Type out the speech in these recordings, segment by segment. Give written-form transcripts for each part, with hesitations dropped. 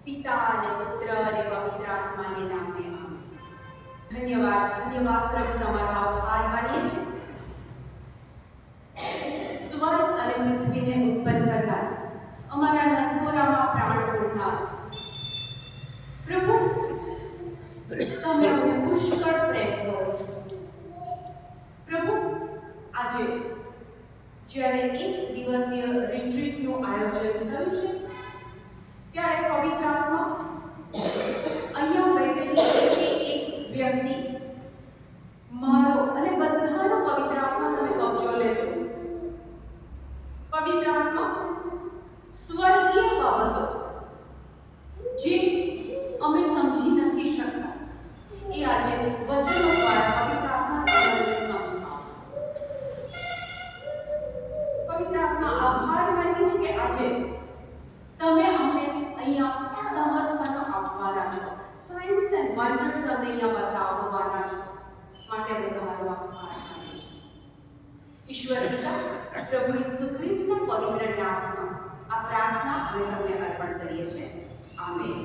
पिता ने पुत्र ने पवित्र आत्मा ने नामे आमीन। धन्यवाद धन्यवाद प्रभु તમારો આભાર માનીએ છીએ સ્વર્ગ અને પૃથ્વીને ઉત્પન્ન કરનાર અમારા નસકોરામાં પ્રાણ પૂરનાર પ્રભુ તમે અમને પુષ્કળ પ્રેમ કરો છો પ્રભુ આજે જ્યારે એક દિવસીય રિટ્રીટનું આયોજન થયું છે ત્યારે પવિત્ર આત્મા અહીંયા બેઠેલી એક વ્યક્તિ મારો અને બધાનો પવિત્ર આત્મા તમે કબજો લેજો પવિત્ર આત્મા સ્વર્ગીય બાબતો જે અમે સમજી નથી શકતા એ આજે વચનો દ્વારા પવિત્ર આત્મા તમને સમજાવો પવિત્ર આત્મા આભાર માનીએ છીએ કે આજે તમે અમને અહીંયા સમર્થનો આપવાના છો સાયન્સ એન્ડ વન્ડર્સ અમને અહીંયા બતાવવાના છો માટે અમે તમારો આભાર માનીએ છીએ ઈશ્વર પિતા પ્રભુ ઈસુ ખ્રિસ્તના પવિત્ર નામમાં આ પ્રાર્થના અમે તમને અર્પણ કરીએ છીએ amen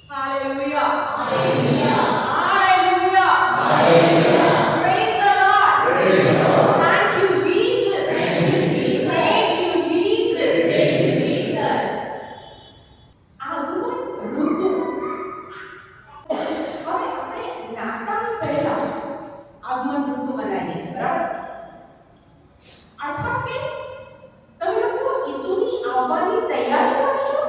hallelujah hallelujah hallelujah hallelujah praise the lord praise the lord thank you Jesus thank you Jesus thank you Jesus thank you Jesus આગમન ઋતુ હવે આપણે નાતાલ પહેલા આગમન ઋતુ મનાવીએ છીએ બરાબર અર્થાત કે તમે લોકો ઈસુની આવવાની તૈયારી કરો છો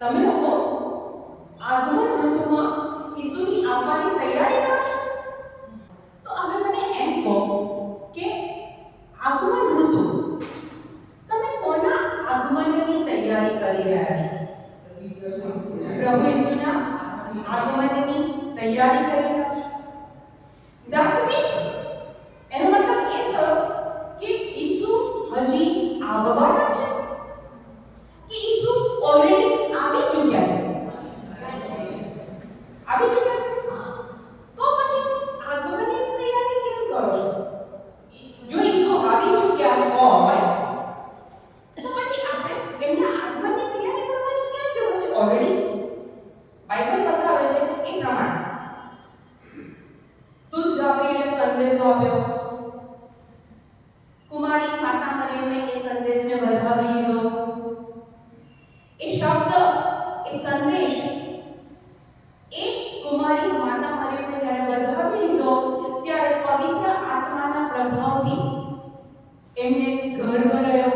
તમે લોકો આગમન ઋતુમાં ઈસુની આવવાની તૈયારી કરો છો તો હવે મને એમ કહો કે આગમન ઋતુ તમે કોના આગમનની તૈયારી કરી રહ્યા છો પ્રભુ ઈસુના આગમનની તૈયારી કરી રહ્યા છો that means એનો મતલબ એ થયો કે ઈસુ હજી આવવાના છે કે ઈસુ ઓલરેડી આવી ચૂક્યા છે આવી ચૂક્યા છે તો પછી આગમનની તૈયારી કેમ કરો છો જો ઈસુ આવી ચૂક્યા હોય તો પછી આપણે એમના આગમનની તૈયારી કરવાની ક્યાં જરૂર છે ઓલરેડી બાઇબલ બતાવે છે એ પ્રમાણે તુજ ગાબ્રિએલે સંદેશો આપ્યો કુમારી માતા મરિયમે એ સંદેશને વધાવી લીધો એ શબ્દ એ સંદેશ એ કુમારી માતા મરિયમે જ્યારે વધાવી લીધો ત્યારે પવિત્ર આત્માના પ્રભાવથી એમને ગર્ભ રહ્યો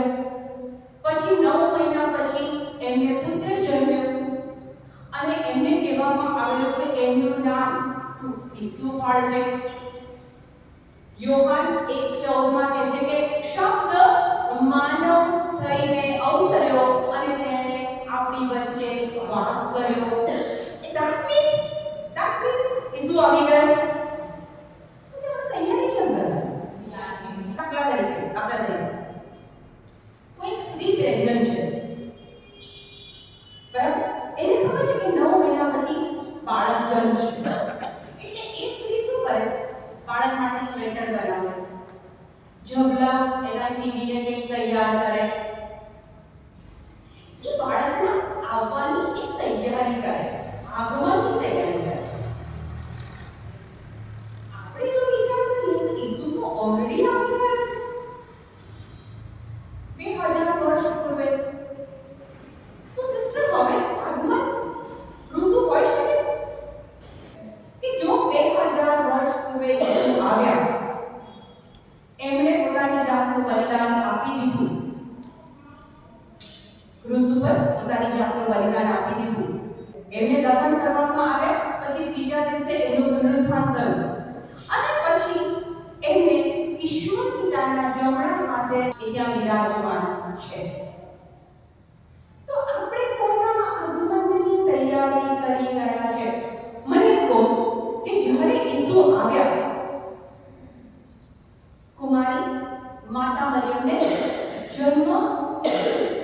પછી 9 મહિના પછી એમને પુત્ર જન્મ્યો અને એમને કહેવામાં આવેલું કે એમનું નામ ઈસુ પાડજે યોહાન 1:14 માં કહે છે કે શબ્દ માનવ થઈને અવતર્યો અને તેણે આપણી વચ્ચે વાસ કર્યો that means ઈસુ આવી ગયા છે પછી આપણે તૈયારી કેમ કરવાની દાખલા તરીકે કોઈ સ્ત્રી પ્રેગ્નન્ટ છે બરાબર એને ખબર છે કે 9 મહિના પછી બાળક જન્મશે એટલે એ સ્ત્રી શું કરે બાળક માટે સ્વેટર બનાવે ઝબલા એના સીવીને કંઈક તૈયાર કરે એ બાળકના આવવાની એક તૈયારી કરે છે આગમનની તૈયારી કરે છે આપણે જો વિચાર કરીએ તો ઈસુ તો ઓલરેડી આવી ગયા છે 2000 વર્ષ પૂર્વે તો સિસ્ટર હવે આગમન ઋતુ હોય શકે કે જો 2000 વર્ષ પૂર્વે ઈસુ આવ્યા એમણે પોતાની જાતનું બલિદાન આપી દીધું ક્રૂસ ઉપર પોતાની જાતનું બલિદાન આપી દીધું એમને દફન કરવામાં આવ્યા પછી ત્રીજા દિવસે એમનું પુનરુત્થાન થયું અને પછી એમને ઈશ્વર પિતાના જમણા હાથે ત્યાં બિરાજમાન છે તો આપણે કોના આગમનની તૈયારી કરી રહ્યા છે મને કહો કે જ્યારે ઈસુ આવ્યા કુમારી માતા મરિયમને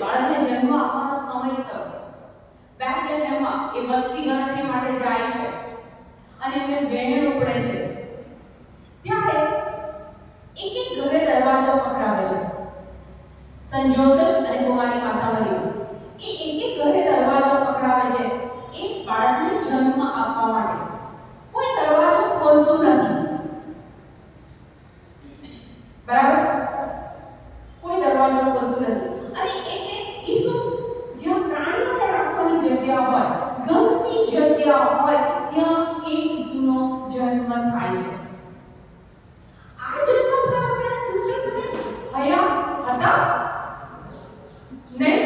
બાળકને જન્મ આપવાનો સમય થયો બેથલેહેમમાં એ વસ્તી ગણતરી માટે જાય છે અને એમને વેણ ઉપડે છે ત્યારે એક એક ઘરે દરવાજો પકડાવે છે સંત જોસેફ અને કુમારી માતા મરિયમ એ એક ઘરે દરવાજો પકડાવે છે એ બાળકને જન્મ આપવા માટે. કોઈ દરવાજો ખોલતું નથી, બરાબર? કોઈ દરવાજો ખોલતું નથી. અને એટલે ઈસુ જ્યાં પ્રાણીઓને રાખવાની જગ્યા હોય, ગમતી જગ્યા હોય, ત્યાં એ ઈસુનો જન્મ થાય છે. આ જન્મ થયા ત્યારે સિસ્ટર તમે હયા હતા નહીં?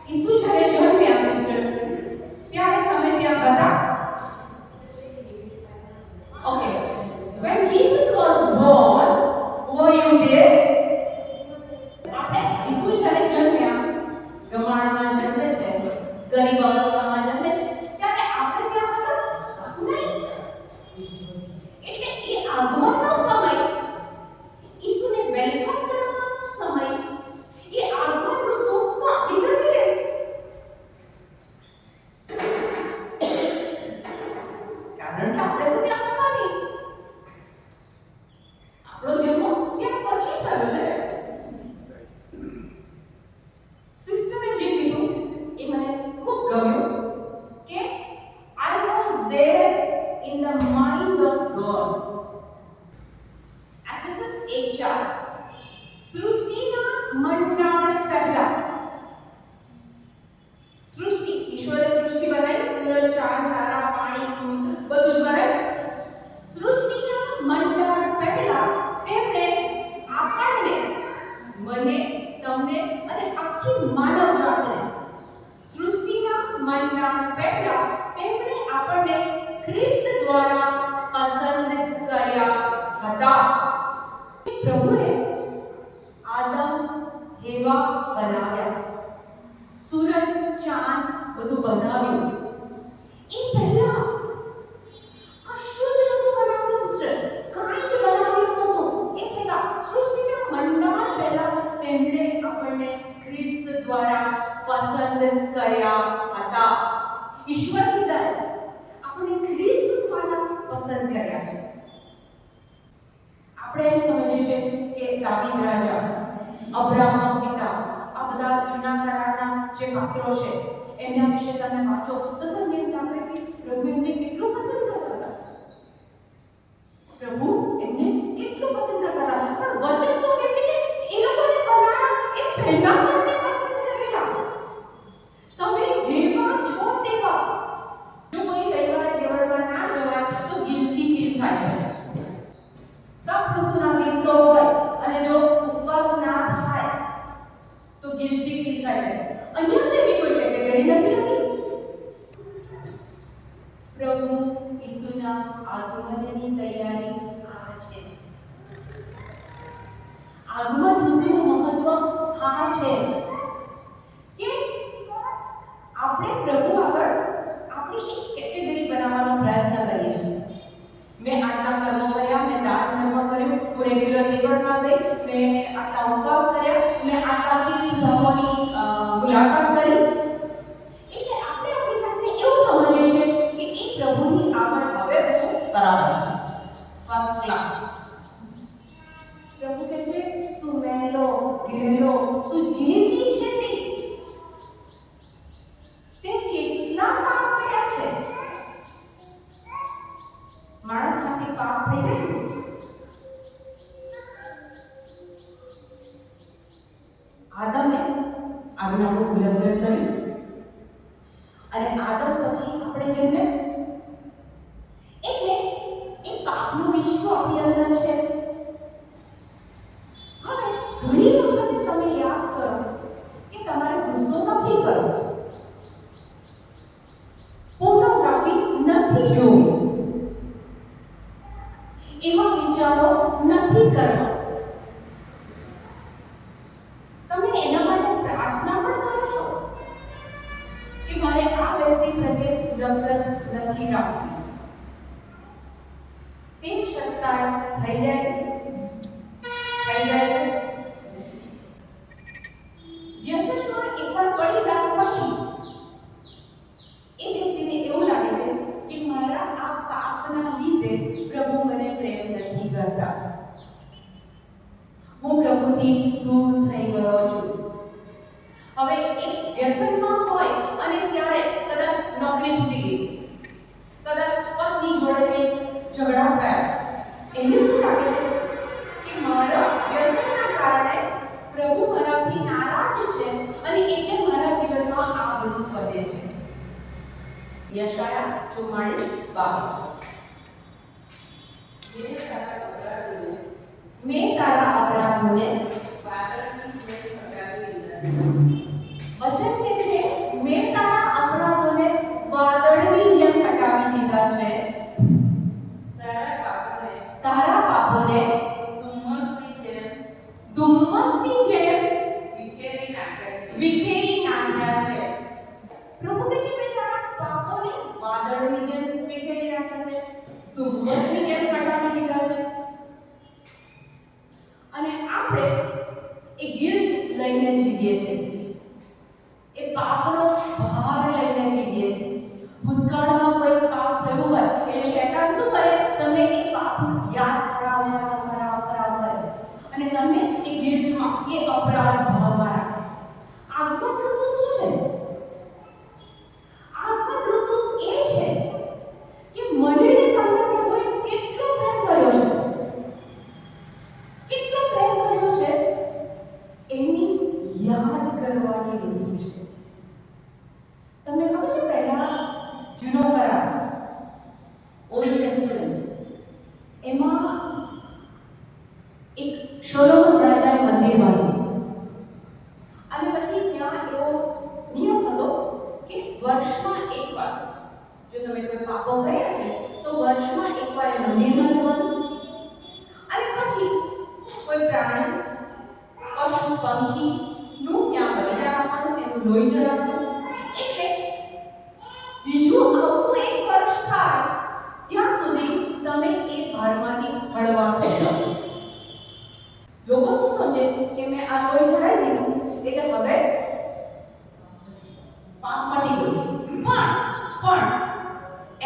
ઈસુ જ્યારે જન્મ્યા સિસ્ટર ત્યારે તમે ત્યાં હતા? Okay, when Jesus was born, were you there? આપણે ઈસુ જ્યારે જન્મ્યા, ગમાણમાં જન્મે છે, ગરીબ અવસ્થામાં જન્મે છે, ત્યારે આપણે ત્યાં હતા નહીં. એટલે એ આગમનનો સમય, ઈસુને વેલકમ કરવાનો સમય, એ આગમન ઋતુ તો આપણી જતી રહે. કારણ કે આપણે તો ત્યાં હતા નહીં. આપણો જન્મ ત્યાં પછી થયો છે. સિસ્ટમે જે કીધું એ મને ખૂબ ગમ્યું કે I was there in the mind of God. એફેસસ 1:4 સૃષ્ટિના મંડાણ પહેલા, સૃષ્ટિ, ઈશ્વરે સૃષ્ટિ બનાવી, સૂરજ, ચાંદ, તારા, પાણી, બધું જ બનાવ્યું. સૃષ્ટિના મંડાણ પહેલા તેમણે આપણને, મને, તમને અને આખી માનવ જાતને, સૃષ્ટિના મંડાણ પહેલા તેમણે આપણને ખ્રિસ્ત દ્વારા પસંદ કર્યા હતા. પ્રભુએ આદમ, હેવા બનાવ્યા, સૂરજ, ચાંદ બધું બનાવ્યું. એ પહેલા કશું જ નહોતું બનાવ્યું સિસ્ટર, કાંઈ જ બનાવ્યું નહોતું. એ પહેલા સૃષ્ટિના મંડાણ પહેલા તેમણે આપણને ખ્રિસ્ત દ્વારા પસંદ કર્યા હતા. ઈશ્વરની દયા, આપણે ખ્રિસ્ત દ્વારા પસંદ કર્યા છે. આપણે એમ સમજીએ છીએ કે દાવીદ રાજા, અબ્રાહમ પિતા, આ બધા જૂના કરારના જે પાત્રો છે એમના વિશે તમે વાંચો તો તમને એમ લાગે કે પ્રભુ એમને કેટલું પસંદ કરતા હતા. પ્રભુ એમને કેટલું પસંદ કરતા હતા. પણ વચન તો કહે છે કે એ લોકોને બનાવ્યા એ પહેલા તમને પસંદ કરેલા. તમે જેવા છો તેવા. જો કોઈ રવિવારે દેવળમાં ના જવાય તો ગિલ્ટી ફીલ થાય છે. તપ ઋતુના દિવસો હોય અને જો ઉપવાસ ના થાય તો ગિલ્ટી ફીલ થાય છે. અહીંયા તેવી કોઈ કેટેગરી નથી રહી. પ્રભુ ઈસુના આગમનની તૈયારી આ છે. આગમન ઋતુનું મહત્વ આ છે કે આપણે પ્રભુ આગળ આપણી એક કેટેગરી બનાવવાનો પ્રયત્ન કરીએ છીએ. મેં આટલા કર્મો કર્યા, મેં દાન ધર્મ કર્યું, હું રેગ્યુલર દેવળમાં ગઈ, મેં આટલા ઉપવાસ કર્યા, મેં આટલા તીર્થધામોની મુલાકાત કરી. એટલે આપણે આપણી જાતને એવું સમજીએ છીએ કે એ પ્રભુની આગળ હવે હું બરાબર છું, ફર્સ્ટ ક્લાસ. પ્રભુ કહે છે તું મેલો, ઘેલો, તું જેવી છે તે કેટલા પાપ કર્યા છે. માણસ સાથે પાપ થઈ જાય. આદમે આજ્ઞાનું ઉલ્લંઘન કર્યું અને આદમ પછી આપણે જેમને, એટલે એ પાપનું વિશ્વ આપણી અંદર છે. હવે ઘણી વખતે તમે યાદ કરો કે તમારે ગુસ્સો નથી કરવો, પોર્નોગ્રાફી નથી જોવી, એવા વિચારો નથી કરવા. તમે એના માટે પ્રાર્થના પણ કરો છો કે મારે આ વ્યક્તિ પ્રત્યે નફરત નથી રાખવી. તે છતાં થઈ જાય છે. વ્યસનમાં એકવાર પડી ગયા પછી એ વ્યક્તિને એવું લાગે છે કે મારા આ પાપના લીધે પ્રભુ મને પ્રેમ નથી કરતા, હું પ્રભુથી દૂર થઈ ગયો અને એટલે મારા જીવનમાં આ બધું બને છે. યશાયા 44:22 મેં તારા અપરાધોને વાદળની જેમ હટાવી દીધા. વચન કે છે મેં તારા અપરાધોને વાદળની જેમ હટાવી દીધા છે. તારા પાપોને ધુમ્મસની જેમ વિખેરી નાખ્યા છે. પ્રભુ કહે છે મેં તારા પાપોને વાદળની જેમ વિખેરી નાખ્યા છે, ધુમ્મસની જેમ હટાવી દીધા છે. અને આપણે એ ગિલ્ટ લઈને જીવીએ છીએ, એ પાપનો ભાર લઈને જીવીએ છીએ. ભૂતકાળમાં કોઈ પાપ થયું હોય એટલે શૈતાન શું કરે, તમને એ પાપ યાદ કરાવ કરે અને તમને એ ગિલ્ટમાં, એ અપરાધ ભાવમાં રાખે. આગમન ઋતુ શું છે? આગમન ઋતુ એ છે કે મને ને તમને પ્રભુએ કેટલો પ્રેમ કર્યો છે, કેટલો પ્રેમ કર્યો છે એની યાદ કરવાની ઋતુ છે. તમને ખબર છે પહેલા જૂનો કરાર, ઓલ્ડ ટેસ્ટમેન્ટ, એમાં એક સોલોમન રાજાએ મંદિર બાંધ્યું અને પછી ત્યાં એવો નિયમ હતો કે વર્ષમાં એકવાર જો તમે કોઈ પાપો કર્યા છે તો વર્ષમાં એકવાર મંદિરમાં જવાનું અને પછી કોઈ પ્રાણી, પશુ, પંખીનું ત્યાં બલિદાન આપવાનું, એનું લોહી ચડાવવાનું. એટલે બીજું આવતું એક વર્ષ થાય ત્યાં સુધી તમે એ ભારમાંથી હળવા થઈ જાઓ. લોકો શું સમજે કે મેં આ લોહી ચડાવી દીધું એટલે હવે પાપ મટી ગયું. પણ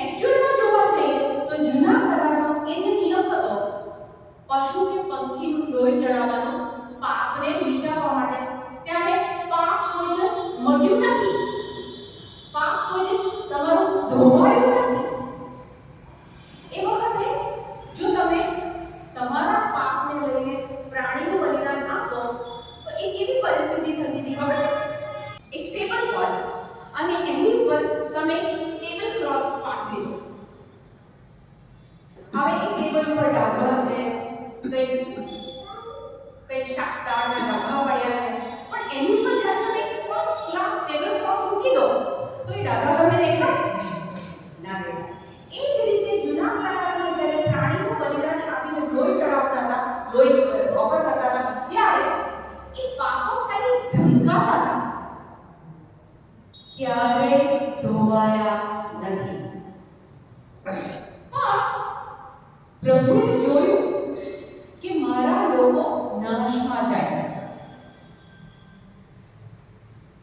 એકચ્યુઅલમાં જોવા જઈએ તો જૂના કરારમાં એ જે નિયમ હતો પશુ કે પંખીનું લોહી ચડાવવાનું પાપને મિટાવવા માટે, ત્યારે પાપ કોઈ દિવસ મટ્યું નથી, પાપ કોઈ દિવસ તમારું ધોવાયું નથી. એ વખતે જો તમે તમારા પાપને લઈને પ્રાણીનું બલિદાન આપો તો એ કેવી પરિસ્થિતિ થતી હતી ખબર છે? એક ટેબલ પર અને એની ઉપર તમે ટેબલ ક્લોથ પાથરી દો. હવે એ ટેબલ ઉપર ડાઘા છે, કઈ શાકદાળના ડાઘા પડ્યા છે, પણ એની ઉપર જ્યારે તમે ફર્સ્ટ ક્લાસ ટેબલ ક્લોથ મૂકી દો તો એ ડાઘા તમને દેખાય ના દેખાય. એ જ રીતે જૂના કરારમાં જ્યારે પ્રાણીનું બલિદાન આપીને લોહી ચડાવતા હતા, લોહી ઓફર કરતા હતા, ત્યારે એ પાપો ખાલી ઢંકાતા હતા, ક્યારેય ધોવાયા નથી. પણ પ્રભુએ જોયું કે મારા લોકો નાશમાં જાય છે,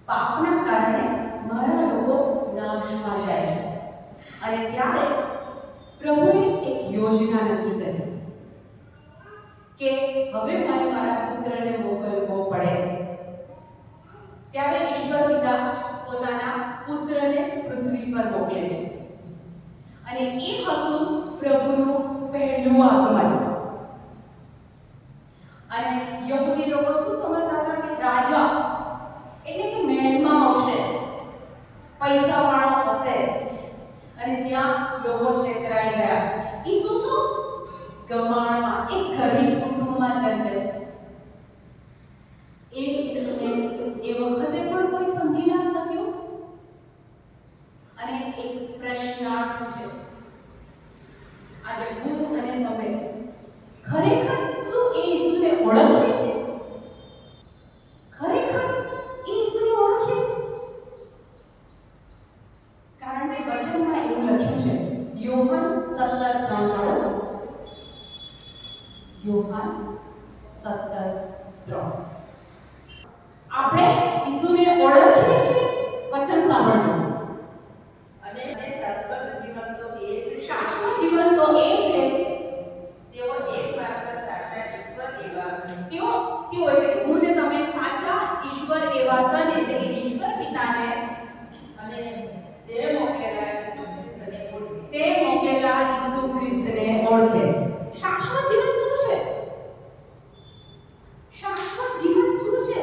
પાપના કારણે મારા લોકો નાશમાં જાય છે. અને ત્યારે પ્રભુએ એક યોજના નક્કી કરી કે હવે મારે મારા પુત્રને મોકલવો પડે. ત્યારે ઈશ્વર પિતા પોતાના પુત્રને પૃથ્વી પર મોકલે છે અને એ હતું પ્રભુનું પહેલું આગમન. અને યહૂદી લોકો શું સમજતા હતા કે રાજા એટલે કે મહેલમાં આવશે, પૈસાવાળો હશે, અને ત્યાં લોકો છેતરાઈ ગયા. ઈસુ તો ગમાણમાં એક ગરીબ કુટુંબમાં જન્મે છે. એ ઈસુને એ વખતે પણ કોઈ સમજી ના શક્યું. અને એક પ્રશ્નાર્થ છે, આજે હું અને તમે ખરેખર શું એ ઈસુને ઓળખીએ છીએ? ખરેખર એ ઈસુને ઓળખીએ છીએ? કારણ કે વચનમાં એવું લખ્યું છે, યોહાન 17:3. યોહાન 17:3. આપણે ઈસુને ઓળખીએ છીએ? વચન સાંભળજો. અને શાશ્વત જીવન તો એ છે તેઓ એકવાર સાચા ઈશ્વર એવા તેઓ એટલે હું ને તમે સાચા ઈશ્વર એવા તને એટલે કે ઈશ્વર પિતાને અને તે મોકલેલા ઈસુ ખ્રિસ્તને ઓળખે. શાશ્વત જીવન શું છે? શાશ્વત જીવન શું છે?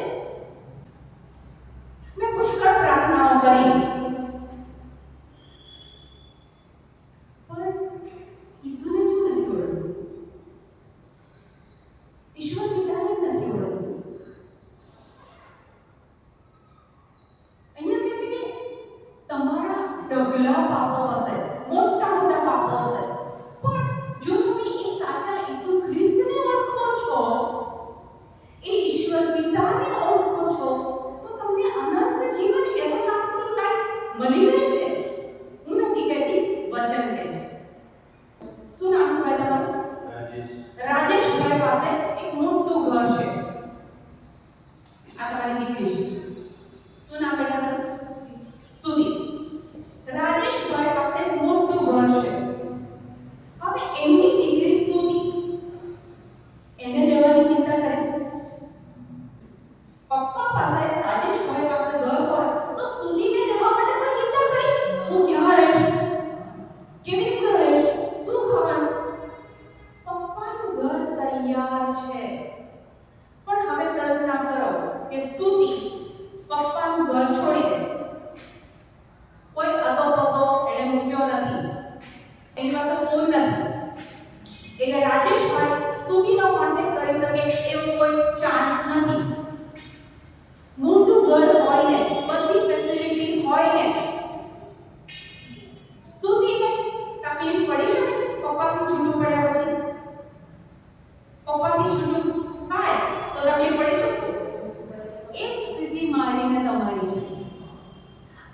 કરી. પણ ઈસુને જો નથી ઓળખતું, ઈશ્વર પિતાને નથી ઓળખતું. અહીંયા કહે છે કે તમારા ઢગલા પાપો હશે, મોટા મોટા પાપો હશે, પણ જો તમે એ સાચા ઈસુ ખ્રિસ્તને ઓળખો છો, એ ઈશ્વર પિતાને ઓળખો છો, તો તમને અનંત જીવન, એવરલાસ્ટિંગ લાઈફ મળી ગઈ છે. હું નથી કહેતી, વચન કહે છે. શું નામ છે ભાઈ તમારું? રાજેશભાઈ પાસે એક મોટું ઘર છે. આ તમારી દીકરી છે. શું નામ બેટા તારું? સ્તુતિ. રાજેશભાઈ પાસે એક મોટું ઘર છે. હવે એમની દીકરી સ્તુતિ, એને રહેવાની ચિંતા કરે. પપ્પા પાસે, રાજેશભાઈ પાસે ઘર હોય તો સ્તુતિને રહેવા માટે કોઈ ચિંતા કરે? હું ક્યાં રહીશ, કેવી રીતે રહીશ, શું ખાવાનું? પપ્પાનું ઘર તૈયાર છે. પણ હવે કલ્પના કરો કે સ્તુતિ પપ્પાનું ઘર છોડી દે. કોઈ અતો-પતો એને મૂક્યો નથી, એની પાસે ફોન નથી, એટલે રાજેશભાઈ સ્તુતિનો કોન્ટેક્ટ કરી શકે એવો કોઈ ચાન્સ નથી. મોટું ઘર હોય ને, બધી ફેસિલિટી હોય ને, સ્તુતિને તકલીફ પડી શકે છે પપ્પાથી છૂટું પડ્યા પછી? પપ્પાથી છૂટું થાય તો તકલીફ પડી શકે છે. એ જ સ્થિતિ મારી ને તમારી છે.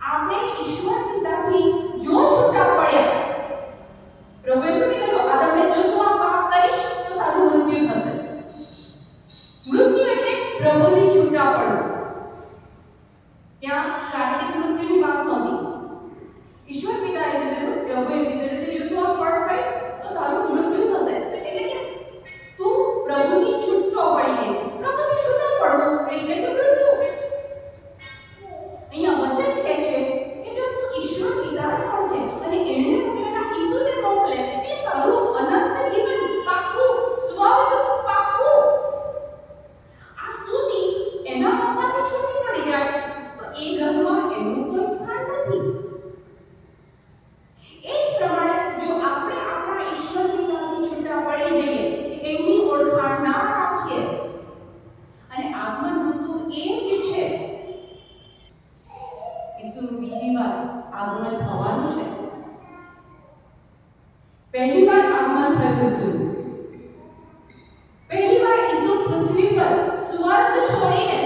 આપણે ઈશ્વર પિતાથી જો છૂટા પડ્યા, પ્રભુએ શું કીધું? આદમને જો તું આ પાપ કરીશ તો તારું મૃત્યુ થશે. મૃત્યુ એટલે પ્રભુથી છૂટા પડવું. ત્યાં શારીરિક મૃત્યુની વાત નહોતી. ઈશ્વર પિતાએ કીધું, પ્રભુએ કીધું કે જો તું આ ફળ ખાઈશ તો તારું મૃત્યુ થશે. એટલે કે તું પ્રભુથી છૂટો પડી જઈશ. પ્રભુથી છૂટો પડવું એટલે કે મૃત્યુ. અહીંયા વચન કહે છે કે જો તું ઈશ્વર પિતાને ઓળખે અને એણે મોકલેલા ઈસુને મોકલે, એટલે તારું અનંત જીવન પાક્કું, સ્વર્ગ પાક્કું. આ સ્તુતિ એના પપ્પાથી છૂટી પડી જાય તો એ ઘરમાં એનું કોઈ સ્થાન નથી. એ જ પ્રમાણે જો આપણે આપણા ઈશ્વર પિતાથી છૂટા પડી જઈએ, એમની ઓળખાણ ના રાખીએ, અને આગમન ઋતુ એ જ છે. ઈસુનું બીજી વાર આગમન થવાનું છે. પહેલી વાર આગમન થયું ઈસુનું. પહેલી વાર ઈસુ પૃથ્વી પર સ્વર્ગ છોડીને,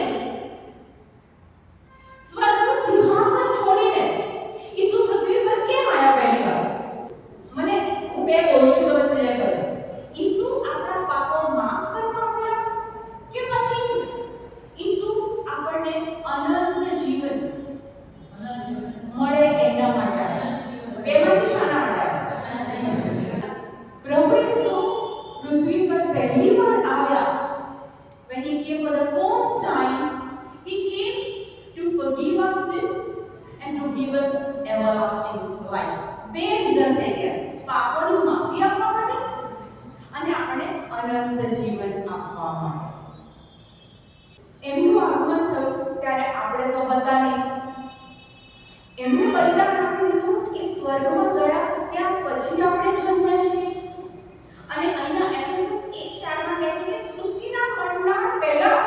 સ્વર્ગનું સિંહાસન છોડીને ઈસુ પૃથ્વી પર કેમ આવ્યા? પહેલી વાર મને હું બે બોલું છું, તમે સિલેક્ટ કરો. ઈસુ આપણા પાપો માફ કરવા આવ્યા કે પછી ઈસુ આપણને અનંત જીવન મળે એના માટે આવ્યા? બેમાંથી શાના માટે આવ્યા? પ્રભુ ઈસુ પૃથ્વી પર પહેલી વાર આવ્યા. When he came for the first time, he came to forgive our sins and to give us everlasting life. બે રીઝન થઈ ગયા: પાપોની માફી આપવા માટે અને આપણે અનંત જીવન આપવા માટે. એમનું આગમન થયું ત્યારે આપણે તો હતા નહીં. એમને બલિદાન આપી દીધું, એ સ્વર્ગમાં ગયા, ત્યાર પછી આપણે જન્મ્યા છીએ. અને અહીંયા એફેસસ 1:4 કહે છે કે સૃષ્ટિના ખંડના પહેલા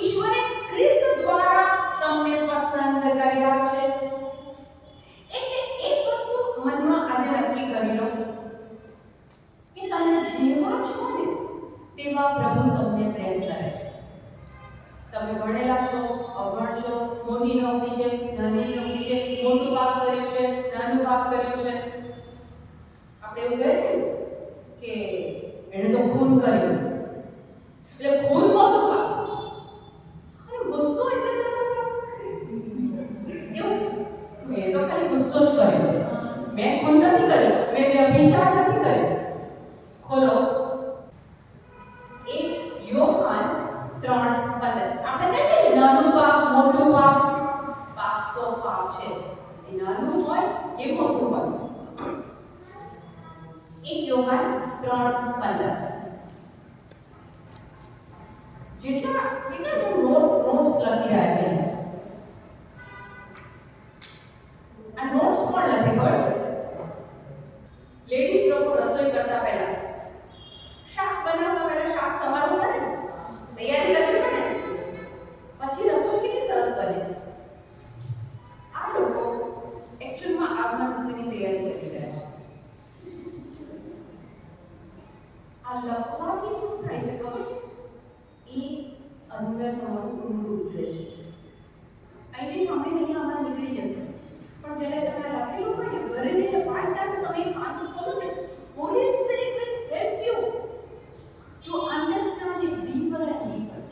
ઈશ્વરે ખ્રિસ્ત દ્વારા તમને પસંદ કર્યા છે. એટલે એક વસ્તુ મનમાં આજે નક્કી કરી લો કે તમે જેવા છો ને તેવા પ્રભુ તમને પ્રેમ કરે છે. તમે ભણેલા છો, અભણ છો, મોટી નોકરી છે, નાની નોકરી છે, મોટું પાપ કર્યું છે, નાનું પાપ કર્યું છે. આપણે એવું કહે છે કે એણે તો ખૂન કર્યું, એટલે ખૂન મોટું પાપ, અને ગુસ્સો એટલે નાનું પાપ. એવું મેં તો ખાલી ગુસ્સો જ કર્યો, મેં ખૂન નથી કર્યું, મેં વ્યભિચાર નથી કર્યો. ખોલો એક યોહાન 3:15. આપણે કહે છે નાનું પાપ, મોટું પાપ. પાપ તો પાપ છે, એ નાનું હોય કે મોટું હોય. એક યોહાન 3:15. જેટલા નોટ્સ લખી રહ્યા છે ઊંડું ઉતરે છે. અહીંથી સાંભળીને અહીંયા હમણાં નીકળી જશે, પણ જ્યારે તમે લખેલું હોય ને ઘરે જઈને 5-4 સમય પાઠ કરો ને, Holi spirit will help you to understand it deeper and deeper.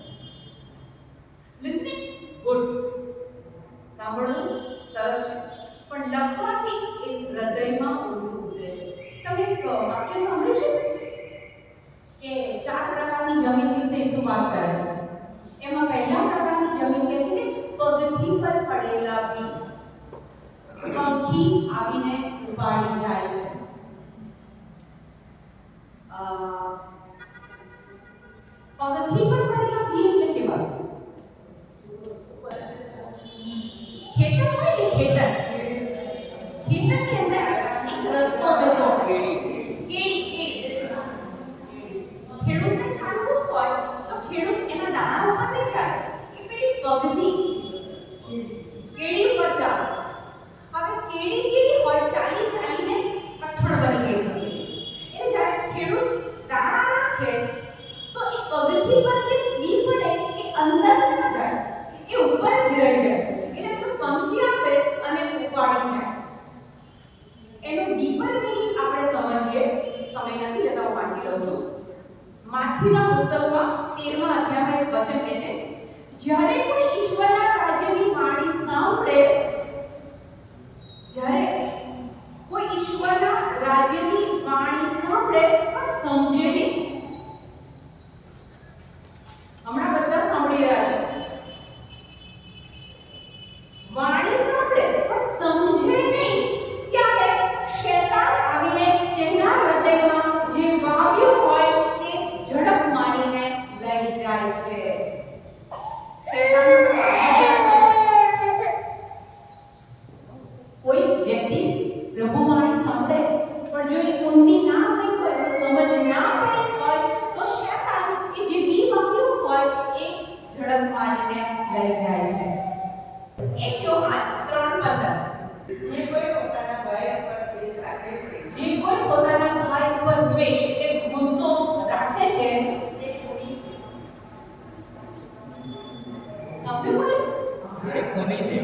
Listening good, સાંભળવું સરસ છે, પણ લખવાથી એ હૃદયમાં ઊંડું ઉતરે છે. તમે એક વાક્ય સાંભળ્યું છે કે 4 પ્રકારની જમીન વિશે શું વાત કરે છે? એમાં પહેલા પ્રકારની જમીન કે છે કે પગથી પર પડેલા બી પંખી આવીને ઉપાડી જાય છે. પગથી પર પડેલા બી એટલે કેવા? ખેતર હોય ને, ખેતર ની અંદર એક રસ્તો જતો, કેડી ખેડૂતને ચાલવું હોય તો ખેડૂત એના દાણા ઉપર નહીં ચાલે, એ પેલી પગથી કેડી ઉપર ચાલશે. હવે કેડી હોય, ચાલીને કઠણ બની ગઈ હોય, એટલે જ્યારે ખેડૂત દાણા નાખે તો એ પગથી પર જે બી પડે એ અંદર ના જાય, એ ઉપર જ રહી જાય, એટલે પંખી આપે અને ઉપાડી જાય. એનું ડીપર મીનિંગ આપણે સમજીએ, સમય નથી લેતા, હું વાંચી લઉં છું. માથીના પુસ્તકમાં 13મા અધ્યાયમાં એક વચન કહે છે, જ્યારે કોઈ ઈશ્વરના રાજ્યની વાણી સાંભળે, પણ સમજે નહીં. હમણાં બધા સાંભળી રહ્યા છે, વાણી સાંભળે પણ સમજે નહીં, ત્યારે શૈતાન આવીને તેના હૃદયમાં જે વાવ્યું હોય તે ઝડપ મારીને લઈ જાય છે. કોઈ વ્યક્તિ પ્રભુવાણી સાંભળે પણ જો એ ઊંડી ના હોય તો સમજ ના પડી હોય તો શૈતાન એ જે બી વાવ્યું હોય એ ઝડપ મારીને લઈ જાય છે. 1 યોહાન 3:15 જે કોઈ પોતાના ભાઈ ઉપર દ્વેષ એટલે ગુસ્સો રાખે છે તે ખૂની છે. સાંભળ્યું? એ ખૂની છે.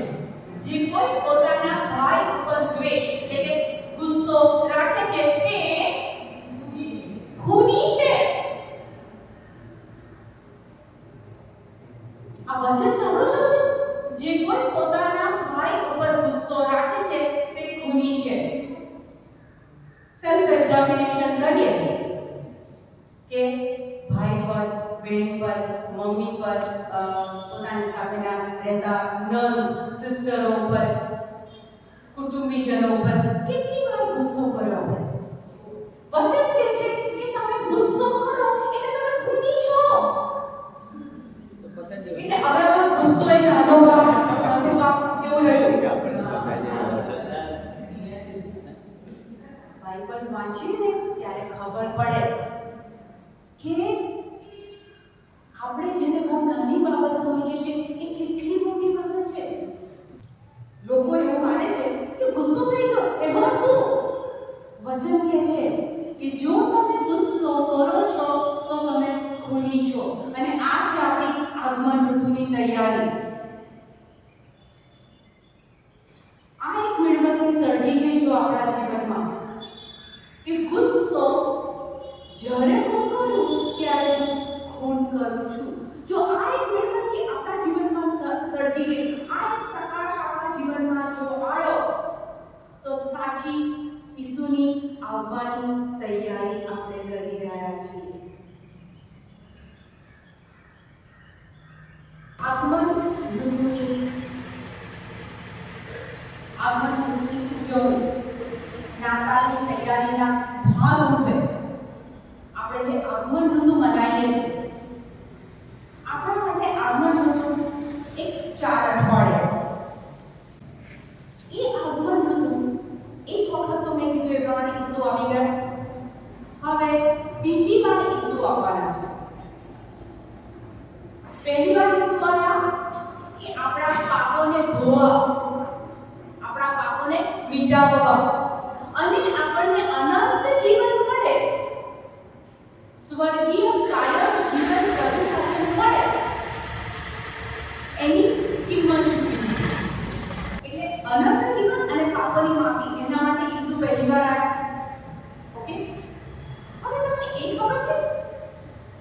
જે કોઈ પોતાના ભાઈ ઉપર દ્વેષ એટલે કે ગુસ્સો રાખે છે તે ખૂની છે. આ વચન સાંભળો છો? જે કોઈ પોતાના ભાઈ ઉપર ગુસ્સો રાખે છે તે ખૂની છે. સેલ્ફ એક્ઝામિનેશન કરીએ કે ભાઈ પર, બહેન પર, મમ્મી પર, પોતાની સાથેના રહેતા નર્સ, સિસ્ટરો પર, કુટુંબીજનો પર કેટલી વાર ગુસ્સો કર્યો આપણે? વચન કહે છે કે તમે ગુસ્સો કરો એટલે તમે ખૂની છો. એટલે હવે ગુસ્સો એ અનુભવ એવું રહ્યું. બાઇબલ વાંચીએ ને ત્યારે ખબર પડે કે આપણે જેને બહુ નાની બાબત સમજીએ છીએ એ કેટલી મોટી બાબત છે. લોકો એવું માને છે કે ગુસ્સો થઈ ગયો એમાં શું? વચન કહે છે કે જો તમે ગુસ્સો કરો છો તો તમે ખૂની છો. અને આ છે આપણી આગમન ઋતુની તૈયારી. આ એક મીણબત્તી સળગી ગઈ જો આપણા જીવનમાં કે ગુસ્સો જ્યારે હું કરું ત્યારે હું ખૂન કરું છું. જો આ એક મીણબત્તી આપણા જીવનમાં સળગી ગઈ, આ એક પ્રકાશ આપણા જીવનમાં જો આવ્યો તો સાચી ઈસુની આવવાની તૈયારી આપણે કરી રહ્યા છીએ. આગમન ઋતુની ઉજવણી, નાતાલની તૈયારીના ભાગરૂપે આપણે જે આગમન ઋતુ મનાવીએ છીએ, આપણા માટે આગમન ઋતુ એક 4 અઠવાડિયા. એ આગમન ઋતુ એક વખત તો મેં કીધું એ પ્રમાણે ઈસુ આવી ગયા, હવે બીજી વાર ઈસુ આવવાના છે. પહેલી વાર ઈસુ આવ્યા એ આપણા પાપોને ધોવા, આપણા પાપોને મિટાવવા અને આપણને અનંત જીવન મળે, સ્વર્ગીય કાયમ જીવન પ્રભુ સાથે મળે કિંમત ચૂકવી દીધી. એટલે અનંત જીવન અને પાપની માફી એના માટે ઈસુ પહેલી વાર આવ્યા. ઓકે, હવે તમને એ ખબર છે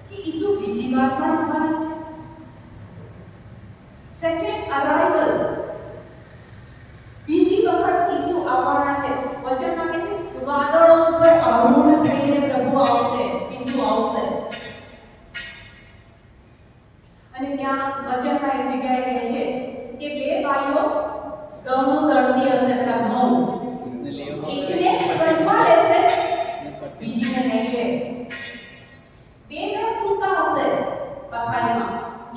કે ઈસુ બીજી વાર પણ આવવાના છે. સેકન્ડ અરાઇવલ, બીજી વખત ઈસુ આવવાના છે. વચનમાં કહે છે વાદળો ઉપર આરૂઢ થઈને પ્રભુ આવશે, ઈસુ આવશે. અને ત્યાં વચનમાં એક જગ્યાએ કહે છે કે બે ભાઈઓ ઘઉંનું દળતી હશે, પેલા ઘઉં એકને સ્વર્ગમાં લેશે, બીજીને નહીં લે. બે જણ સૂતા હશે પથારીમાં,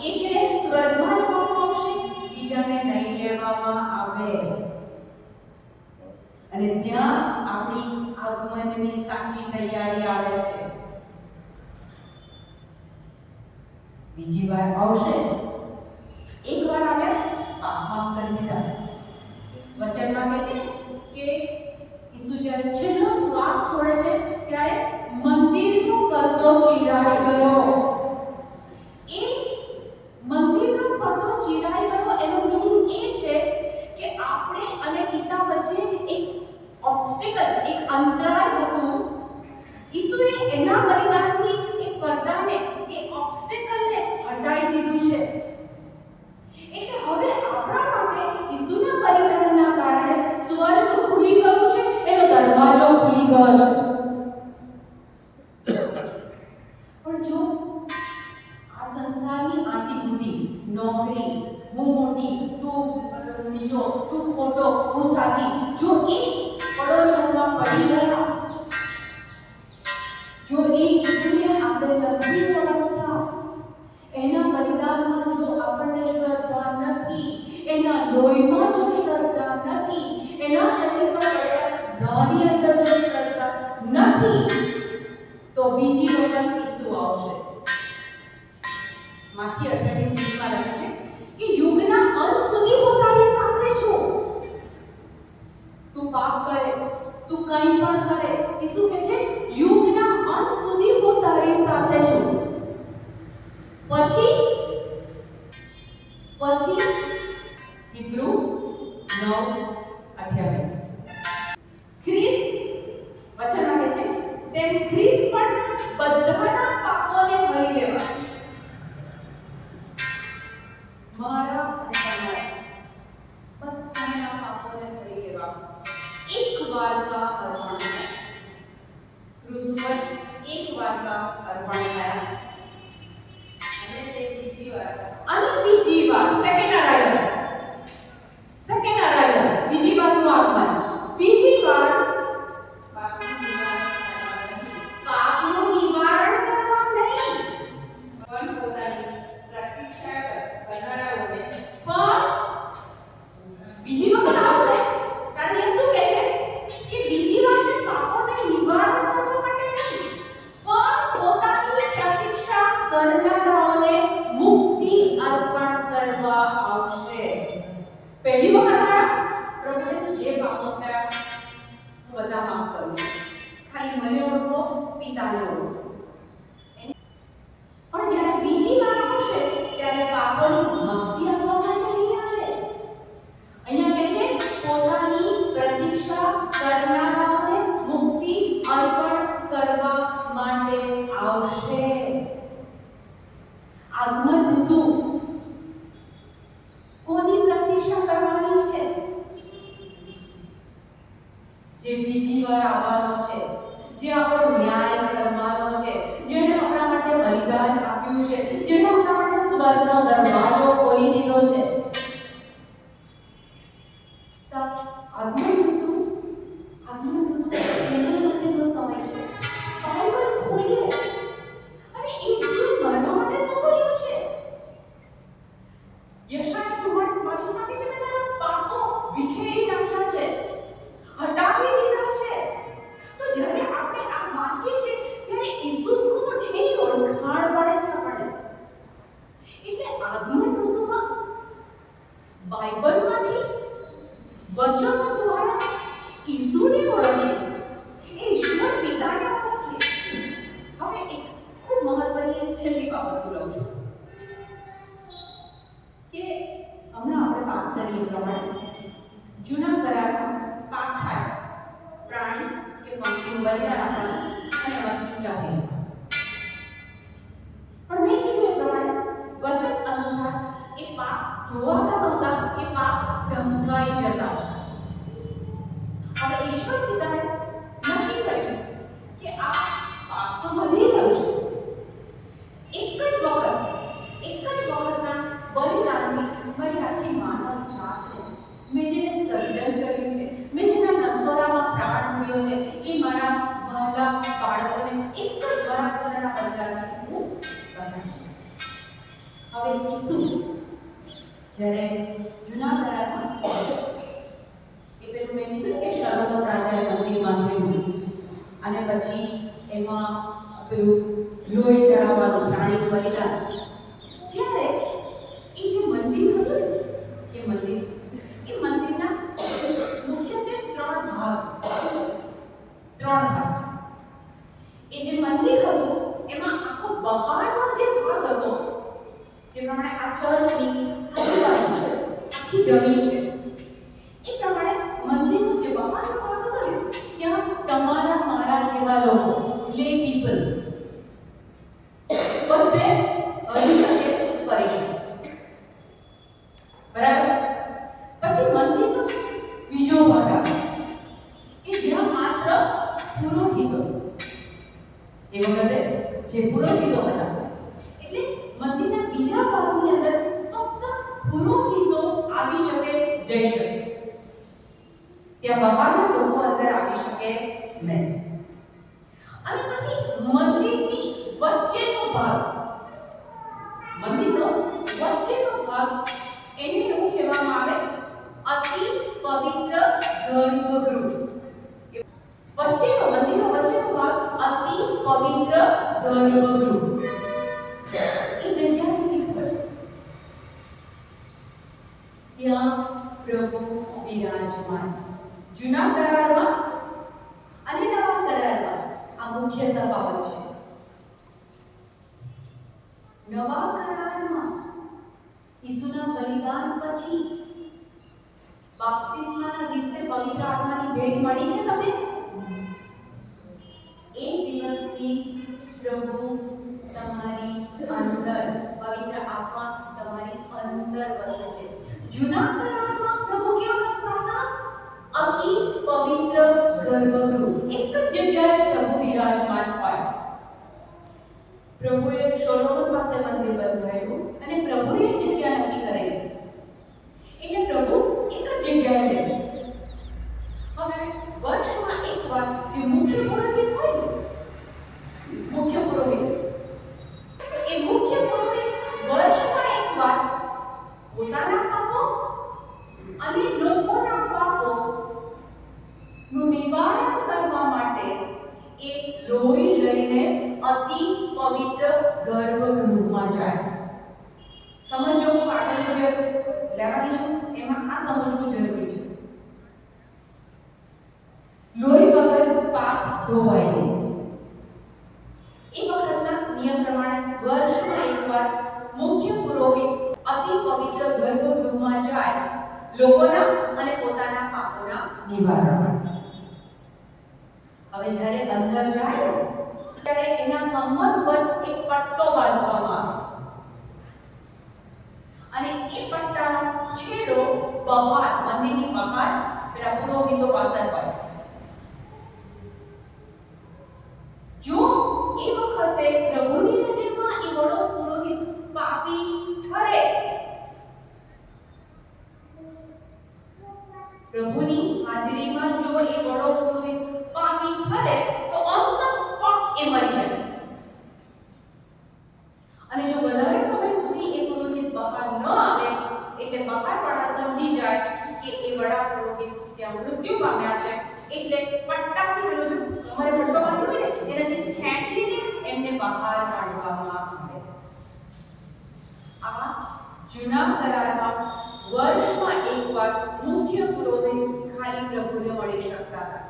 એકને સ્વર્ગમાં લેવામાં આવશે, બીજાને નહીં લેવામાં આવે. અને ત્યાં આપણી આગમનની સાચી તૈયારી આવે છે. બીજી વાર આવશે, એક વાર આવ્યા પાપ માફ કરી દીધા. વચનમાં કહે છે કે ઈસુ જ્યારે છેલ્લો શ્વાસ છોડે છે ત્યારે મંદિરનો પડદો ચીરાઈ ગયો. એ મંદિરનો પડદો ચીરાઈ ગયો એનો મીનિંગ એ છે કે આપણે અને પિતા વચ્ચે એક ઓબ્સ્ટેકલ, એક અંતરાય હતું. ઈસુએ એના બલિદાનથી એ પડદાને, એ ઓબ્સ્ટેકલને હટાવી દીધું છે. એટલે હવે આપણા માટે ઈસુના બલિદાનના કારણે સ્વર્ગ ખુલી ગયું છે, એનો દરવાજો ખુલી ગયો છે. પણ જો આ સંસારની આંટીઘૂંટી, નોકરી, હું મોટી, તું નીચો, તું ખોટો, હું સાચી, જો એ પડોશમાં પડી ગયા, જો એ ઈસુને આપણે નથી ઓળખતા, એના બલિદાનમાં જો આપણને શ્રદ્ધા નથી, એના લોહીમાં જો શ્રદ્ધા નથી, એના શરીર પર પડેલા ઘાની અંદર જો શ્રદ્ધા નથી, તો બીજી વખત ઈસુ આવશે. માથી 28:20 લખે છે કે યુગના અંત સુધી હું તારી સાથે છું. તું પાપ કરે, તું કંઈ પણ કરે, ઈસુ કહે છે યુગના અંત સુધી હું તારી સાથે છું. પછી હિબ્રુ 9:28 ખ્રિસ વચન કહે છે તેમ ખ્રિસ પણ બધાના પાપોને ભરી લેવા, મારા અને તમારા બધાના પાપોને ભરી લેવા एक बार का अर्पण है. क्रूस पर एक बार का अर्पण है. અને બીજી વાર સેકન્ડ અરાઇવલ, બીજી વાર નું આગમન, બીજી વાર પાપનું નિવારણ કરવા નહીં, પણ પોતાની પ્રતીક્ષા કરનારાઓને પણ બીજી વખત આવશે. ત્યારે શું કહે છે કે બીજી વાર પાપોને નિવારણ કરવા માટે નહીં, પણ પોતાની પ્રતીક્ષા કરનારાઓને મુક્તિ અર્પણ કરવા આવશે. પહેલી વખત આયા પ્રભુ કહે છે જે પાપો થયા હું બધા માફ કરું છું, ખાલી મને ઓળખો, પિતાને ઓળખો. પણ જ્યારે બીજી વાર આવશે ત્યારે પાપોની માફી આપવા માટે નહીં આવે. અહીંયા કહે છે પોતાની પ્રતીક્ષા કરનારાઓને મુક્તિ અર્પણ કરવા માટે આવશે. આગમન ઋતુ કોની પ્રતીક્ષા કરવાની છે? જે બીજી વાર આવવાનો છે, જે આપણો ન્યાય કરવાનો છે, જેણે આપણા માટે બલિદાન આપ્યું છે, જેણે આપણા માટે સ્વર્ગનો દરવાજો ખોલી દીધો છે. આગમન ઋતુ એના માટેનો સમય છે. બાઇબલ ખોલીએ અને ઈસુએ મારા માટે શું કર્યું છે? યશાયા 44:22 માં કહે છે મેં તારા પાપો વિખેરી નાખ્યા છે, હટાવી દીધા છે. તો જ્યારે આપણે આ વાંચીએ છીએ ત્યારે ઈસુ કોણ એની ઓળખાણ પડે છે આપણને. એટલે આગમન ઋતુમાં બાઇબલમાંથી વચનો દ્વારા ઈસુને ઓળખીએ, એ ઈશ્વર પિતાને ઓળખીએ. હવે એક ખૂબ મહત્વની છેલ્લી બાબત બોલાવું છું કે હમણાં એ પ્રમાણે જૂના કરારમાં પાપ થાય, પ્રાણી કે પક્ષીનું બલિદાન આપવાનું અને એમાંથી છૂટા થઈ જવાનું. પણ મેં કીધું એ પ્રમાણે વચન અનુસાર એ પાપ ધોવાતા નહોતા, એ પાપ ઢંકાઈ જતા. હવે ઈશ્વર પિતાએ નક્કી કર્યું કે આ પાપ તો વધી રહ્યું છે. એક જ વખતના બલિદાનથી મારી આખી માનવ જાતને, મેં જેને સર્જન કર્યું છે, મેં જેના નસકોરામાં પ્રાણ મૂક્યો છે, એ મારા વહાલા બાળકોને એક જ વરાપત્રના બલિદાનથી હું બચાવી. હવે ઈસુ જ્યારે જૂના કરારમાં એ પેલું મેં કીધું કે શલોમોન રાજાએ મંદિરમાં કર્યું અને પછી એમાં પેલું લોહી ચડાવવાનું પ્રાણીનું બલિદાન, ત્યારે એ જે મંદિર હતું ને, એ મંદિરના મુખ્યત્વે ત્રણ ભાગ. એ જે મંદિર હતું એમાં આખો બહારનો જે ભાગ હતો, જે પ્રમાણે આ ચર્ચની આજુબાજુ આખી જમીન છે, એ પ્રમાણે મંદિરનો જે બહારનો ભાગ હતો ને, ત્યાં તમારા મારા જેવા લોકો, લે પીપલ, બધે હરી શકે, ફરી શકે. બરાબર? પછી મંદિરનો બીજો ભાગ આવે કે જ્યાં માત્ર પુરોહિતો, એ વખતે જે પુરોહિતો હતા, એટલે મંદિરના બીજા ભાગની અંદર ફક્ત પુરોહિતો આવી શકે, જઈ શકે. ત્યાં બહારના લોકો અંદર આવી શકે નહીં. અને પછી મંદિરની વચ્ચેનો ભાગ, એને એવું કહેવામાં આવે અતિ પવિત્ર ગર્ભગૃહ. મંદિરનો વચ્ચેનો ભાગ અતિ પવિત્ર ગર્ભગૃહ. એ જગ્યા કેવી ખબર છે? ત્યાં પ્રભુ બિરાજમાન. જૂના કરારમાં અને નવા કરારમાં આ મુખ્ય તફાવત છે. નવા કરારમાં ઈસુના બલિદાન પછી બાપ્તિસ્માના દિવસે પવિત્ર આત્માની ભેટ મળી છે તમને. એ દિવસથી પ્રભુ તમારી અંદર, પવિત્ર આત્મા તમારી અંદર વસે છે. જૂના કરારમાં પ્રભુ કેવા વસતા હતા? અતિ પવિત્ર ગર્ભગૃહ. એક જ જગ્યાએ પ્રભુ વિરાજમાન હોય. પ્રભુએ સોલોમન પાસે મંદિર બંધાવ્યું અને પ્રભુએ જગ્યા નક્કી કરેલી, એટલે પ્રભુ એક જ જગ્યાએ રહે. હવે વર્ષમાં એકવાર જે મુખ્ય પુરોહિત હોય ને, એ મુખ્ય પુરોહિત વર્ષમાં એકવાર પોતાના પાપો અને લોકોના પાપો નું નિવારણ કરવા માટે એ લોહી લઈને અતિ પવિત્ર ગર્ભગૃહમાં જાય. સમજો, આગળ જે લેવાની છું એમાં આ સમજવું જરૂરી છે. લોહી વગર પાપ ધોવાય નહીં. એ વખતના નિયમ પ્રમાણે વર્ષમાં એકવાર મુખ્ય પુરોહિત અતિ પવિત્ર ગર્ભગૃહમાં જાય, લોકોના અને પોતાના પાપોના નિવારણ માટે. હવે જ્યારે અંદર જાય ત્યારે એના કમર ઉપર એક પટ્ટો બાંધવામાં આવે અને એ પટ્ટાનો છેડો બહાર, મંદિરની બહાર પેલા પુરોહિતો પાસે હોય. જો એ વખતે પ્રભુની નજરમાં એ વડો પુરોહિત પાપી ઠરે, પ્રભુની હાજરીમાં જો એ વડો પુરોહિત પાપી ઠરે તો ઓન ધ સ્પોટ એ મરી જાય. અને જો વધારે સમય સુધી એ પુરોહિત બહાર ન આવે, એટલે બહારવાળા સમજી જાય કે એ વડા પુરોહિત ત્યાં મૃત્યુ પામ્યા છે, એટલે પટ્ટાથી પેલો જો અમારે પટ્ટો બાંધ્યો હોય ને, એનાથી ખેંચીને એમને બહાર કાઢવામાં આવે. આ જૂના કરારમાં વર્ષમાં એકવાર મુખ્ય પુરોહિત ખાલી પ્રભુને મળી શકતા હતા.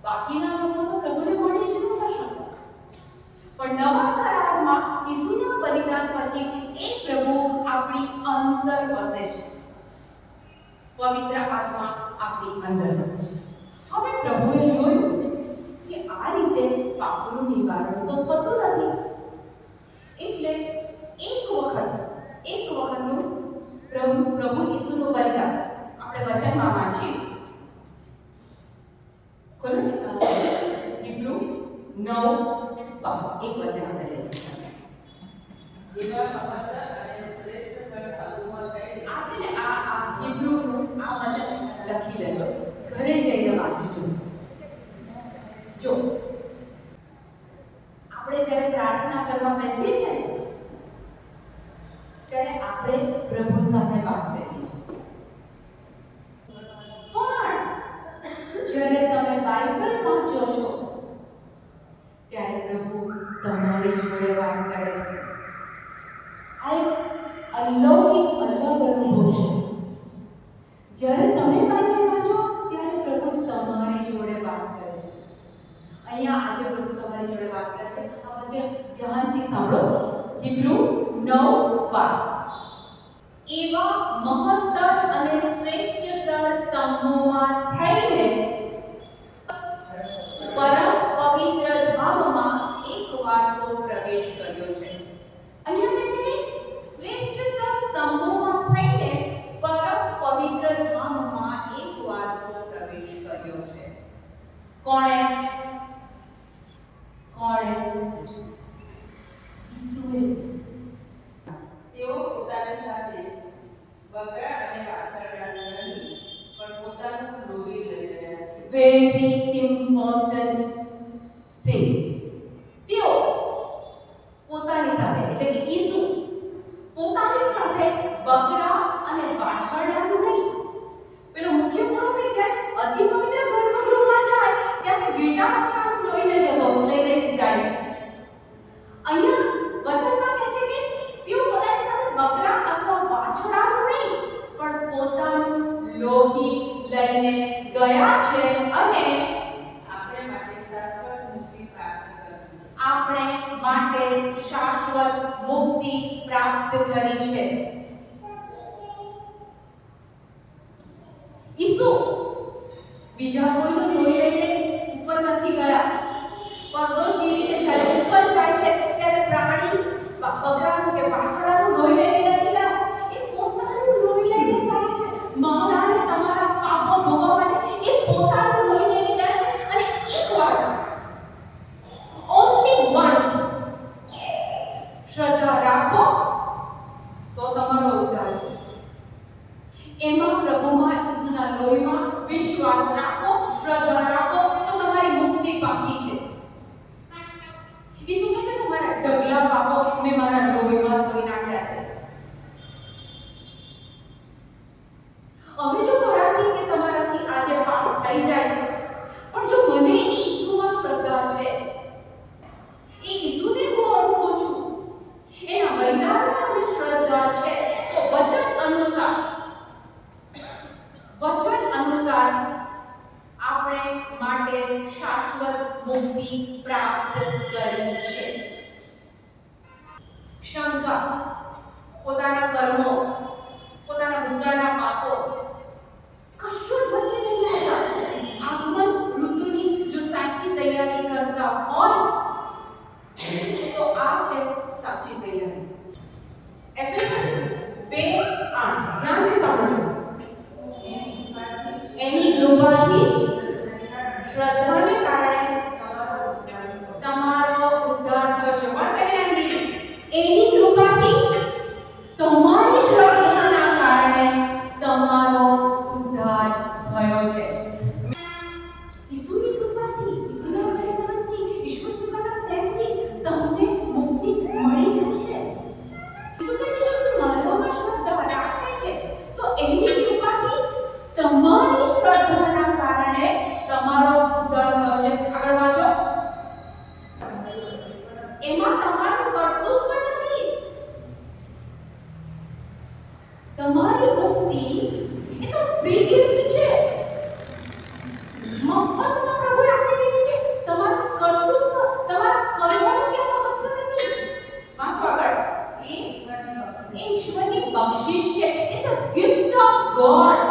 બાકીના લોકો તો પ્રભુને મળી જ નહોતા શકતા. પણ નવા કરારમાં ઈસુના બલિદાન પછી એ પ્રભુ આપણી અંદર વસે છે. પવિત્ર આત્મા આપણી અંદર વસે છે. હવે પ્રભુએ જોયું કે આ રીતે પાપનું નિવારણ તો થતું નથી. એટલે એક વખતનું પ્રભુ ઈસુનું બલિદાન આપણે વચનમાં વાંચીએ. ખોલો ને, હિબ્રુ 9:12 એક વચન આપણે લઈશું. જેવા સમર્થ અને શ્રેષ્ઠ કર આત્મા કઈ આ છે ને, આ હિબ્રુનું આ વચન લખી લેજો, ઘરે જઈને વાંચજો. જો આપણે જ્યારે પ્રાર્થના કરવા બેસીએ છીએ ને, ત્યારે આપણે પ્રભુ સાથે વાત કરીએ છીએ. પણ જ્યારે તમે બાઇબલ વાંચો છો ત્યારે પ્રભુ તમારી જોડે વાત કરે છે. આ એક અલૌકિક અલગ અનુભવ છે. જ્યારે તમે બાઇબલ વાંચો ત્યારે પ્રભુ તમારી જોડે વાત કરે છે. અહીંયા આજે પ્રભુ તમારી જોડે વાત કરે છે. આ વચન ધ્યાનથી સાંભળો. હિબ્રુ 9:12 એવા મહત્તર અને શ્રેષ્ઠતર તંબુમાં થઈને પરમ પવિત્ર ધામમાં એકવાર તો પ્રવેશ કર્યો છે. અહીંયા કહે છે કે શ્રેષ્ઠતર તંબુમાં થઈને પરમ પવિત્ર ધામમાં એકવાર તો પ્રવેશ કર્યો છે. કોણે? ઈસુએ. તેઓ પોતાની સાથે બકરા અને વાછરડાનું નહીં, પણ પોતાનું લોહી લઈ ગયા છે. Very important thing. તેઓ પોતાની સાથે, એટલે કે ઈસુ પોતાની સાથે બકરા અને વાછરડાનું નહીં. પેલો મુખ્ય પુરોહિત છે, અતિ પવિત્ર ગર્ભગૃહમાં જાય ત્યારે ઘેટા બકરાનું લઈને જાય છે. અહીંયા વચનમાં કહે છે કે તેઓ પોતાની સાથે બકરા અથવા વાછરડાનું નહીં, પણ પોતાનું લોહી લઈને ગયા છે અને આપણે માટે શાશ્વત મુક્તિ પ્રાપ્ત કરી છે. ઈસુ બીજા કોઈનું લોહી લઈને ઉપર નથી ગયા. પડદો ચીરીને જ્યારે ઉપર જાય છે ત્યારે પ્રાણી બકરાનું કે વાછરડાનું લોહી લઈને નથી ગયા. એ પોતાનું લોહી લઈને ગયા છે. મારા અને તમારા પાપો ધોવા માટે એ પોતાનું લોહી લઈને ગયા છે. અને એકવાર, only once, શ્રદ્ધા રાખો તો તમારો ઉદ્ધાર છે. એમાં પ્રભુમાં ઈસુના લોહીમાં વિશ્વાસ રાખો, શ્રદ્ધા રાખો તો તમારી મુક્તિ પાકી છે. ઈસુ કહે છે તમારા ઢગલા પાપો મેં મારા લોહીમાં ધોઈ નાખ્યા છે. હવે જો મારાથી કે તમારાથી આજે પાપ થઈ જાય છે, પણ જો મને ઈસુમાં શ્રદ્ધા છે, એ ઈસુને હું ઓળખું છું, એના બલિદાનમાં મને શ્રદ્ધા છે, તો વચન અનુસાર આપણે માટે શાશ્વત મુક્તિ પ્રાપ્ત કરી છે. શંકા, પોતાના કર્મો, પોતાના ભૂતકાળના પાપો કશું જ વચ્ચે નહીં આવતા. આગમન ઋતુની જો સાચી તૈયારી કરતા હોય તો આ છે સાચી તૈયારી. એફેસસ 2:8 ધ્યાનથી સાંભળજો. એની કૃપાથી જ શ્રદ્ધાને કારણે તમારો ઉદ્ધાર થયો છે. Once again I'm reading. એની કૃપાથી તમારી શ્રદ્ધાના કારણે તમારો ઉદ્ધાર થયો છે. ઈસુની કૃપાથી, ઈસુના બલિદાનથી, ઈશ્વર પિતાના પ્રેમથી તમને મુક્તિ મળી ગઈ છે. ઈસુ કહે છે જો તું મારામાં શ્રદ્ધા રાખે છે તો એની કૃપાથી તમારી શ્રદ્ધાના કારણે તમારો ઉદ્ધાર થયો છે. આગળ વાંચો. એમાં તમારું કર્તૃત્વ નથી. તમારી મુક્તિ એ તો ફ્રી ગિફ્ટ છે. મફતમાં પ્રભુએ આપી દીધી છે. તમારું કર્તૃત્વ, તમારા કર્મોનું કે મહત્વ નથી. વાંચો આગળ. એ ઈશ્વરની બક્ષિસ છે. It's a gift of God.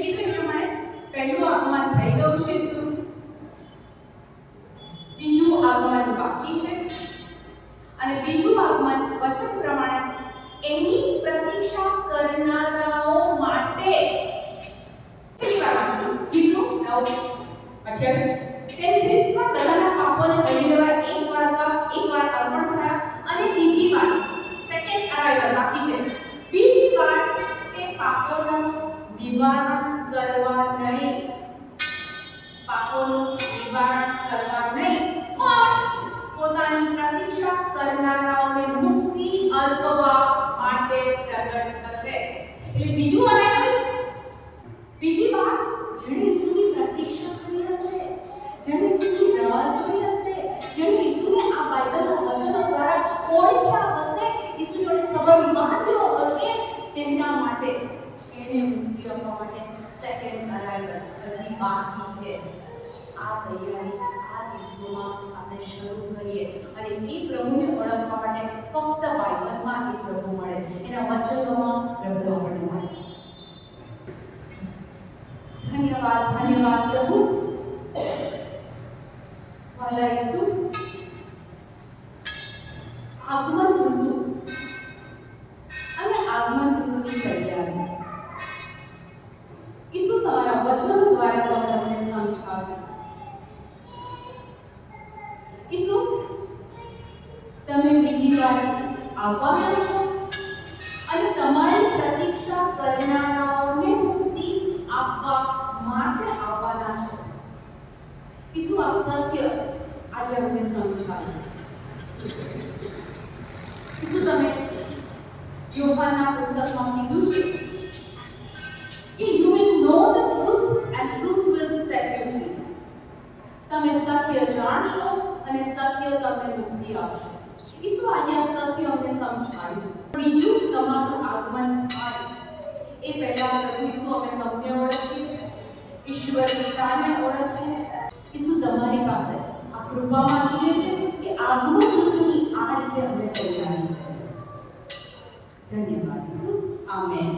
કીધું એ પ્રમાણે પહેલું આગમન થઈ ગયું છે ઈસુનું, બીજું આગમન બાકી છે અને બીજું આગમન વચન પ્રમાણે એની પ્રતીક્ષા કરનારાઓ માટે છેલ્લી વાર વાંચું હિબ્રુ 9:28 તેમ ખ્રિસ્ત પણ બધાના પાપોને હરી લેવા એકવાર અર્પણ થયા અને બીજી વાર સેકન્ડ અરાઇવલ બાકી છે, બીજી વાર તે પાપોનું નિવારણ કરવા નહીં, પાપોનું નિવારણ કરવા નહીં પણ પોતાની પ્રતીક્ષા કરનારાઓને મુક્તિ અર્પવા માટે પ્રગટ કરશે. એટલે બીજું અરાઇવલ, બીજી વાર જેણે ઈસુની પ્રતીક્ષા કરી હશે, જેણે ઈસુની રાહ જોઈ હશે, જેણે ઈસુને આ બાઇબલના વચનો દ્વારા ઓળખ્યા હશે, ઈસુ જોડે સંબંધ બાંધ્યો હશે, તેમના માટે એને મુક્તિ આપવા માટે સેકન્ડ અરાઇવલ હજી બાકી છે. આ તૈયારી આ દિવસોમાં આપણે શરૂ કરીએ અને એ પ્રભુને ઓળખવા માટે ફક્ત બાઇબલમાં એ પ્રભુ મળે, એના વચનોમાં પ્રભુ આપણને મળે. ધન્યવાદ ધન્યવાદ પ્રભુ. વહાલા ઈસુ, આગમન ઋતુ અને આગમન ઋતુની તૈયારી ઈસુ તમારા વચનો દ્વારા તમે અમને સમજાવ્યું. ઈસુ, તમે બીજી વાર આવવાના છો અને તમારી પ્રતીક્ષા કરનારાઓને મુક્તિ આપવા માટે આવવાના છો. ઈસુ, આ સત્ય આજે અમને સમજાવ્યું. ઈસુ, તમે યોહાનના પુસ્તકમાં કીધું છે કે you will know the truth and truth will set you free. તમે સત્ય જાણશો અને સત્ય તમને મુક્તિ આપશે. ઈસુ, આજે આ સત્ય અમને સમજાવ્યું. બીજું તમારું આગમન થાય એ પહેલા પ્રભુ ઈસુ અમે તમને ઓળખીએ, ઈશ્વર પિતાને ઓળખીએ. ઈસુ, તમારી પાસે આ કૃપા માંગીએ છે કે આગમન ઋતુની આ રીતે અમને તૈયારી કરો. ધન્યવાદ ઈસુ. આમેન.